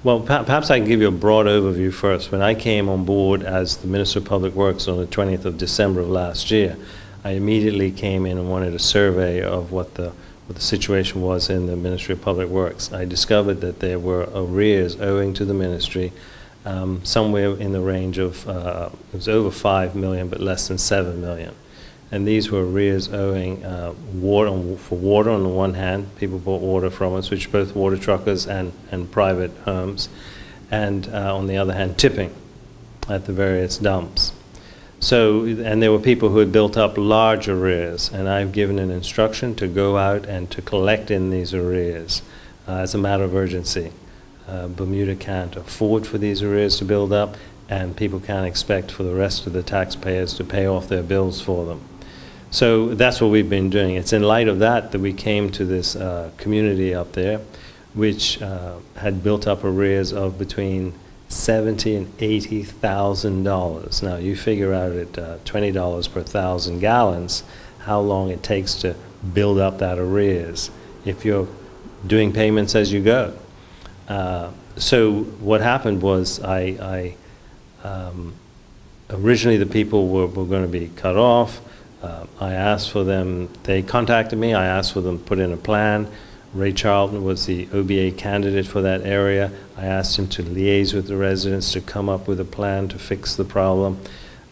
Well, perhaps I can give you a broad overview first. When I came on board as the Minister of Public Works on the 20th of December of last year, I immediately came in and wanted a survey of what the situation was in the Ministry of Public Works. I discovered that there were arrears owing to the ministry somewhere in the range of, it was over 5 million, but less than 7 million. And these were arrears owing for water on the one hand. People bought water from us, which are both water truckers and private homes. And on the other hand, tipping at the various dumps. So, and there were people who had built up large arrears, and I've given an instruction to go out and to collect in these arrears as a matter of urgency. Bermuda can't afford for these arrears to build up, and people can't expect for the rest of the taxpayers to pay off their bills for them. So that's what we've been doing. It's in light of that that we came to this community up there, which had built up arrears of between $70,000 and $80,000. Now you figure out at $20 per 1,000 gallons how long it takes to build up that arrears if you're doing payments as you go. So what happened was originally the people were going to be cut off. I asked for them, they contacted me, I asked for them to put in a plan. Ray Charlton was the OBA candidate for that area. I asked him to liaise with the residents to come up with a plan to fix the problem.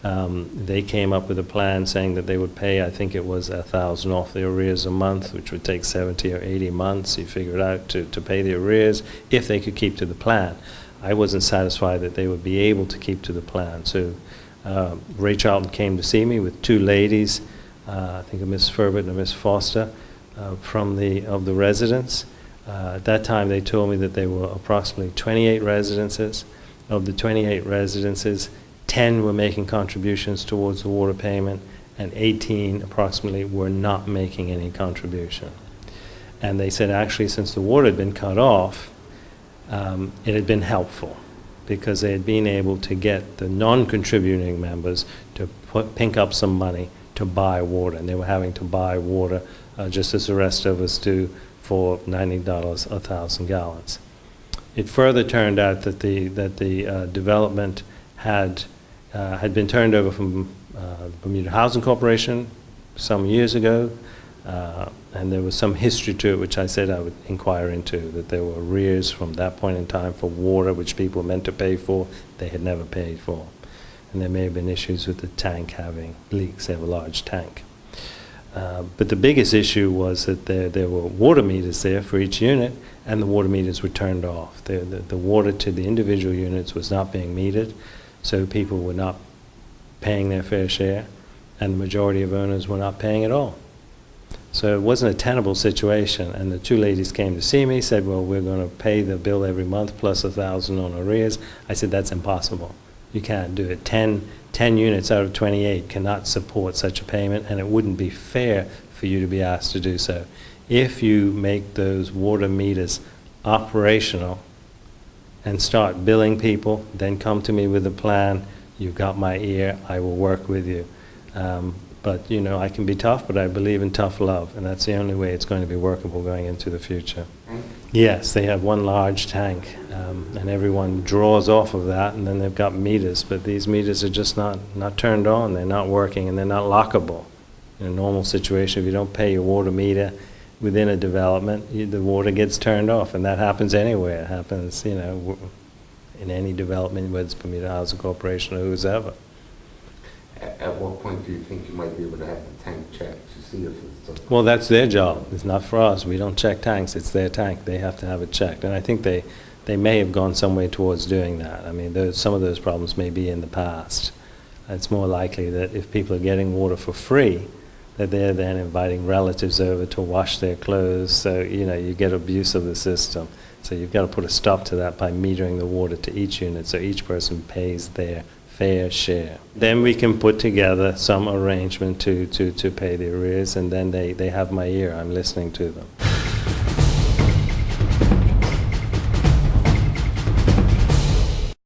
They came up with a plan saying that they would pay, I think it was $1,000 off the arrears a month, which would take 70 or 80 months. You figure it out to pay the arrears if they could keep to the plan. I wasn't satisfied that they would be able to keep to the plan. So Ray Charlton came to see me with two ladies, I think a Miss Furbert and a Miss Foster, of the residents. At that time they told me that there were approximately 28 residences. Of the 28 residences, 10 were making contributions towards the water payment, and 18 approximately were not making any contribution. And they said actually since the water had been cut off, it had been helpful, because they had been able to get the non-contributing members to pink up some money to buy water, and they were having to buy water just as the rest of us do for $90 a 1,000 gallons. It further turned out that the development had been turned over from Bermuda Housing Corporation some years ago, and there was some history to it which I said I would inquire into, that there were arrears from that point in time for water which people were meant to pay for, they had never paid for. And there may have been issues with the tank having leaks. They have a large tank. But the biggest issue was that there were water meters there for each unit, and the water meters were turned off. The water to the individual units was not being metered, so people were not paying their fair share, and the majority of owners were not paying at all. So it wasn't a tenable situation, and the two ladies came to see me, said, well, we're going to pay the bill every month plus $1,000 on arrears. I said, that's impossible. You can't do it. 10 units out of 28 cannot support such a payment, and it wouldn't be fair for you to be asked to do so. If you make those water meters operational and start billing people, then come to me with a plan. You've got my ear. I will work with you. But, you know, I can be tough, but I believe in tough love, and that's the only way it's going to be workable going into the future. Yes, they have one large tank, and everyone draws off of that, and then they've got meters, but these meters are just not turned on. They're not working, and they're not lockable. In a normal situation, if you don't pay your water meter within a development, the water gets turned off, and that happens anywhere. It happens, you know, in any development, whether it's Bermuda Housing Corporation or who's ever. At what point do you think you might be able to have the tank checked to see if it's... Well, that's their job. It's not for us. We don't check tanks. It's their tank. They have to have it checked. And I think they may have gone some way towards doing that. I mean, some of those problems may be in the past. It's more likely that if people are getting water for free, that they're then inviting relatives over to wash their clothes. So, you know, you get abuse of the system. So you've got to put a stop to that by metering the water to each unit so each person pays their fair share. Then we can put together some arrangement to pay the arrears, and then they have my ear. I'm listening to them.